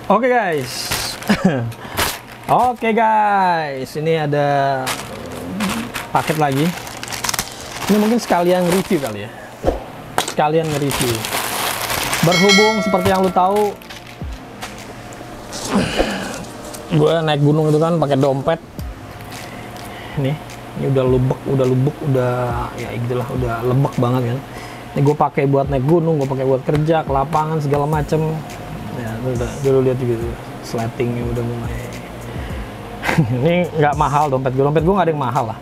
Oke guys. Oke guys, ini ada paket lagi. Ini mungkin sekalian review kali ya. Sekalian nge-review. Berhubung seperti yang lu tahu, gue naik gunung itu kan pakai dompet. Ini udah lubek, ya gitulah, udah lebek banget kan. Ini gue pakai buat naik gunung, gue pakai buat kerja, ke lapangan segala macem. Ya udah, dulu lihat gitu, sletingnya udah mulai. Ini nggak mahal dompet gue nggak ada yang mahal lah.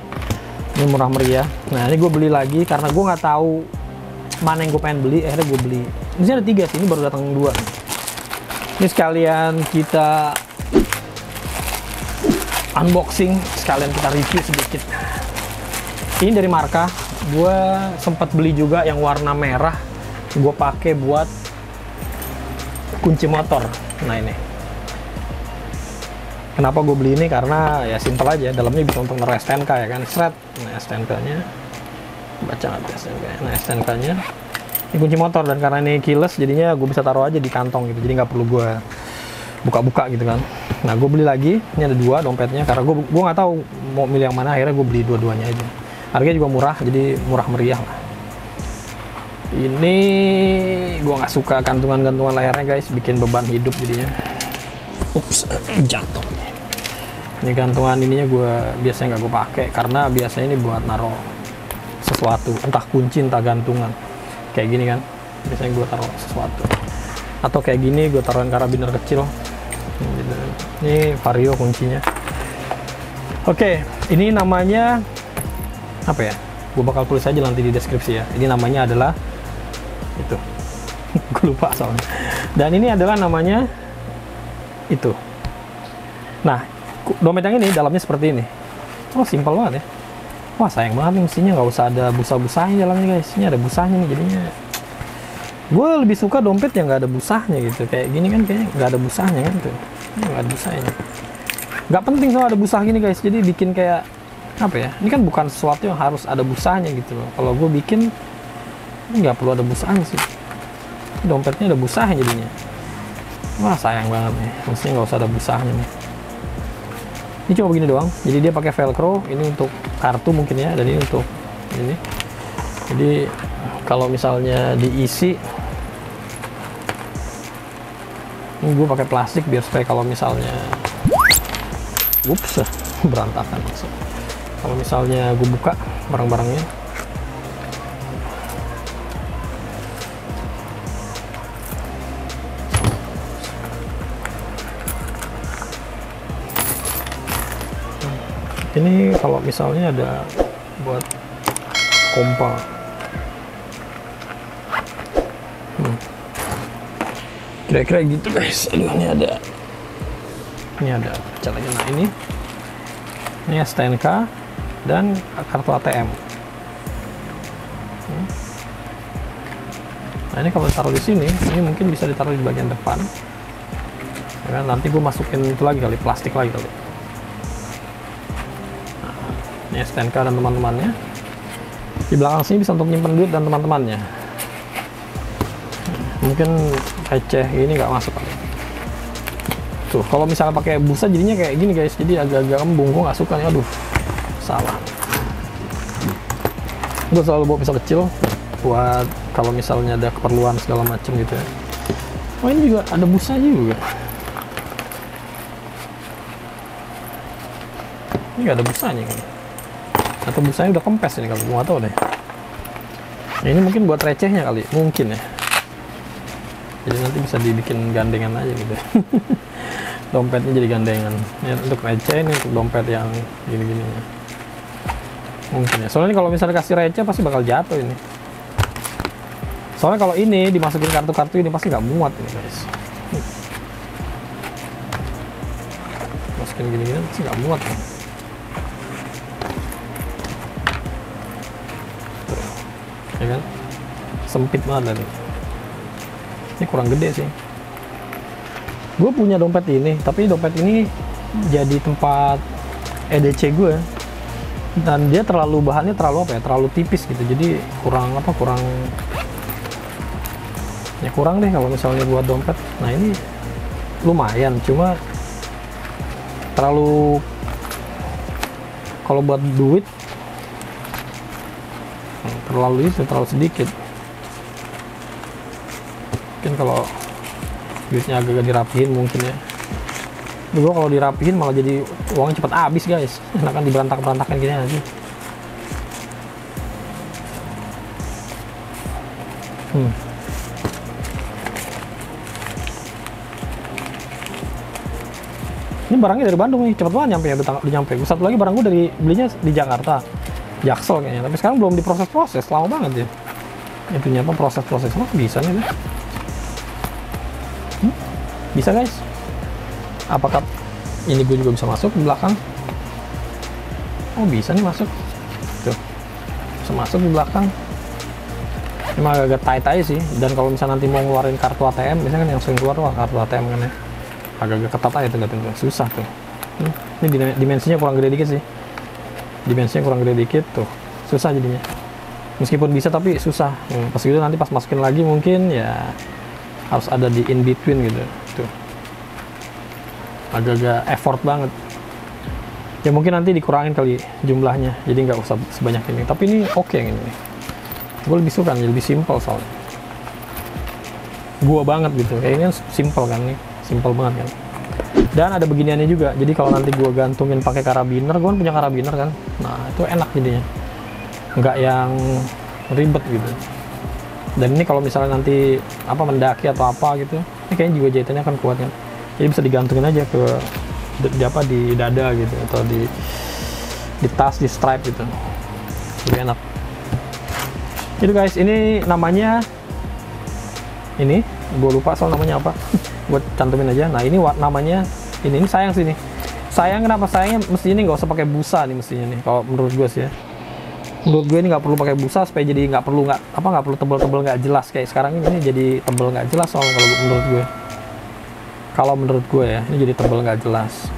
Ini murah meriah. Nah ini gue beli lagi karena gue nggak tahu mana yang gue pengen beli. Akhirnya gue beli. Di sini ada 3 sih, ini baru datang 2. Ini sekalian kita unboxing, sekalian kita review sedikit. Ini dari Marka. Gue sempat beli juga yang warna merah. Gue pakai buat kunci motor. Nah ini. Kenapa gue beli ini? Karena ya simple aja. Dalamnya bisa untuk naruh STNK ya kan. Seret. Nah STNK-nya. Baca nggak STNK? Nah STNK-nya. Ini kunci motor, dan karena ini keyless jadinya gue bisa taruh aja di kantong gitu. Jadi nggak perlu gue buka-buka gitu kan. Nah gue beli lagi. Ini ada 2 dompetnya. Karena gue nggak tahu mau milih yang mana. Akhirnya gue beli dua-duanya aja. Harganya juga murah. Jadi murah meriah lah. Ini gue nggak suka gantungan-gantungan layarnya guys, bikin beban hidup jadinya. Ups, jatuh. Ini gantungan ininya gue biasanya nggak gue pakai karena biasanya ini buat naruh sesuatu, entah kunci entah gantungan. Kayak gini kan, biasanya gue taruh sesuatu. Atau kayak gini gue taruhin karabiner kecil. Ini Vario kuncinya. Oke, ini namanya apa ya? Gue bakal tulis aja nanti di deskripsi ya. Ini namanya adalah itu. Gue lupa soalnya. Dan ini adalah namanya itu. Nah, dompet yang ini dalamnya seperti ini. Oh, simpel banget ya. Wah, sayang banget nih, mestinya nggak usah ada busa-busanya dalamnya guys. Ini ada busanya nih jadinya. Gue lebih suka dompet yang nggak ada busanya gitu. Kayak gini kan kayaknya nggak ada busanya kan tuh. Ini nggak ada busanya. Nggak penting soal ada busah gini guys. Jadi bikin kayak apa ya? Ini kan bukan sesuatu yang harus ada busanya gitu loh. Kalau gue bikin nggak perlu ada busanya sih. Dompetnya ada busanya jadinya. Wah sayang banget nih. Mestinya nggak usah ada busanya nih. Ini cuma begini doang. Jadi dia pakai velcro. Ini untuk kartu mungkin ya. Dan ini untuk ini. Jadi kalau misalnya diisi, ini gue pakai plastik biar supaya kalau misalnya, ups, berantakan maksud. Kalau misalnya gue buka barang-barangnya, ini kalau misalnya ada buat kompa. Kira-kira gitu guys. Aduh, ini ada caranya. Nah ini STNK dan kartu ATM. Nah ini kalau ditaruh di sini, ini mungkin bisa ditaruh di bagian depan. Ya kan, nanti gue masukin itu lagi kali, plastik lagi kali. Nah, ini STNK dan teman-temannya. Di belakang sini bisa untuk nyimpen duit dan teman-temannya. Mungkin receh ini nggak masuk kali. Tuh, kalau misalnya pakai busa jadinya kayak gini guys. Jadi agak-agak embung, gue nggak suka nih. Aduh, salah. Gue selalu bawa pisau kecil buat kalau misalnya ada keperluan segala macam gitu ya. Oh ini juga ada busa juga. Ini nggak ada busanya kan? Atau busanya udah kempes ini kalau gue nggak tahu deh. Nah, ini mungkin buat recehnya kali, mungkin ya. Jadi nanti bisa dibikin gandengan aja gitu. Dompetnya jadi gandengan. Ini untuk receh, ini untuk dompet yang gini-gini. Mungkin ya. Soalnya kalau misalnya kasih receh pasti bakal jatuh ini. Soalnya kalau ini dimasukin kartu-kartu ini pasti nggak muat ini guys. Masukin gini-gini pasti nggak muat kan. Tuh. Ya kan? Sempit banget tadi. Ini kurang gede sih. Gue punya dompet ini, tapi dompet ini jadi tempat EDC gue. Dan dia bahannya terlalu apa ya? Terlalu tipis gitu. Jadi kurang ya kurang deh kalau misalnya buat dompet. Nah ini lumayan, cuma terlalu, kalau buat duit terlalu sedikit. Mungkin kalau duitnya agak dirapihin mungkin ya. Gue kalau dirapihin malah jadi uangnya cepet habis guys. Enakan diberantak-berantakan gini aja. Ini barangnya dari Bandung nih, cepet banget nyampe ya, udah nyampe. Satu lagi barang gue belinya di Jakarta, Jaksel kayaknya, tapi sekarang belum diproses-proses, lama banget ya. Itunya apa, proses-proses, bisa nih deh. Bisa guys. Apakah ini gue juga bisa masuk di belakang? Oh bisa nih masuk. Tuh, bisa masuk di belakang. Emang agak tight aja sih. Dan kalau misalnya nanti mau ngeluarin kartu ATM, biasanya kan yang sering keluar wah kartu ATM kan ya, agak-agak ketat aja tuh, susah tuh. Ini dimensinya kurang gede dikit sih. Dimensinya kurang gede dikit tuh, susah jadinya. Meskipun bisa tapi susah. Pas gitu nanti pas masukin lagi mungkin ya harus ada di in between gitu. Tuh. Agak-agak effort banget. Ya mungkin nanti dikurangin kali jumlahnya, jadi nggak usah sebanyak ini. Tapi ini oke yang ini. Gue lebih suka nih, lebih simple soalnya. Gua banget gitu. Kayaknya simple kan nih, simple banget kan. Dan ada beginiannya juga. Jadi kalau nanti gua gantungin pakai karabiner, gua kan punya karabiner kan. Nah itu enak jadinya. Nggak yang ribet gitu. Dan ini kalau misalnya nanti apa mendaki atau apa gitu, ini kayaknya juga jahitannya akan kuat kan. Jadi bisa digantungin aja ke di dada gitu atau di tas, di stripe gitu. Lebih enak. Itu guys, ini namanya ini gue lupa soal namanya apa. Gue cantumin aja. Nah ini namanya ini sayang sih nih. Sayang kenapa sayangnya? Mesti ini nggak usah pakai busa nih mestinya nih. Kalau menurut gue sih ya. Menurut gue ini nggak perlu pakai busa supaya jadi nggak perlu tebel-tebel nggak jelas kayak sekarang ini jadi tebel nggak jelas soalnya kalau menurut gue. Kalau menurut gue ya ini jadi tebel nggak jelas.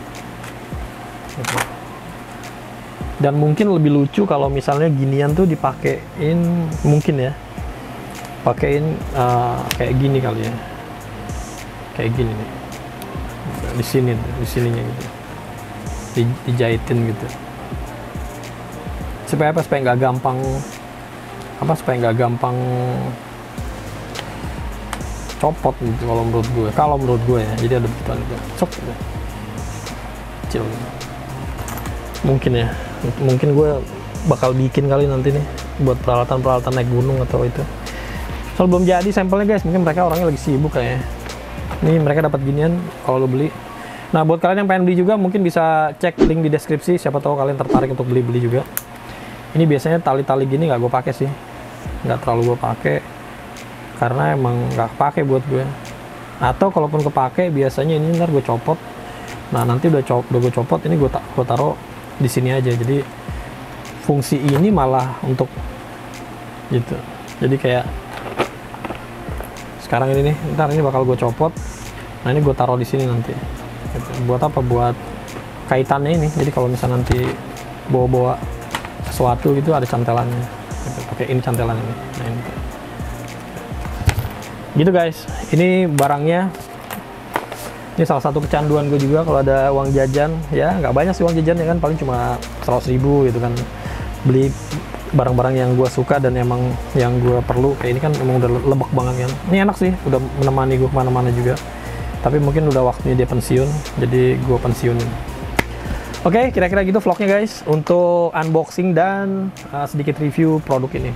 Gitu. Dan mungkin lebih lucu kalau misalnya ginian tuh dipakein mungkin ya. Pakein kayak gini kali ya. Kayak gini nih. Di sininya gitu. Dijahitin gitu. Supaya apa? Supaya nggak gampang copot gitu kalau menurut gue ya. Jadi ada begituan itu. Cop gitu. Kecil gitu. Mungkin gue bakal bikin kali nanti nih buat peralatan naik gunung atau itu. Soal belum jadi sampelnya guys, mungkin mereka orangnya lagi sibuk kayaknya. Nih mereka dapat ginian kalau lo beli. Nah buat kalian yang pengen beli juga mungkin bisa cek link di deskripsi, siapa tahu kalian tertarik untuk beli juga. Ini biasanya tali-tali gini nggak gue pakai sih, nggak terlalu gue pakai karena emang nggak pakai buat gue. Atau kalaupun kepake biasanya ini ntar gue copot. Nah nanti udah gue copot, ini gue taruh di sini aja. Jadi fungsi ini malah untuk gitu. Jadi kayak sekarang ini nih, ntar ini bakal gue copot. Nah ini gue taruh di sini nanti. Gitu. Buat apa? Buat kaitannya ini. Jadi kalau misalnya nanti bawa sesuatu gitu ada cantelannya. Gitu. Pakai ini cantelan ini. Nah ini. Gitu guys. Ini barangnya. Ini salah satu kecanduan gue juga kalau ada uang jajan. Ya nggak banyak sih uang jajan ya kan. Paling cuma 100.000 gitu kan. Beli barang-barang yang gue suka dan emang yang gue perlu. Kayak ini kan emang udah lebek banget kan. Ini enak sih, udah menemani gue kemana-mana juga. Tapi mungkin udah waktunya dia pensiun, jadi gue pensiunin. Oke, kira-kira gitu vlognya guys, untuk unboxing dan sedikit review produk ini.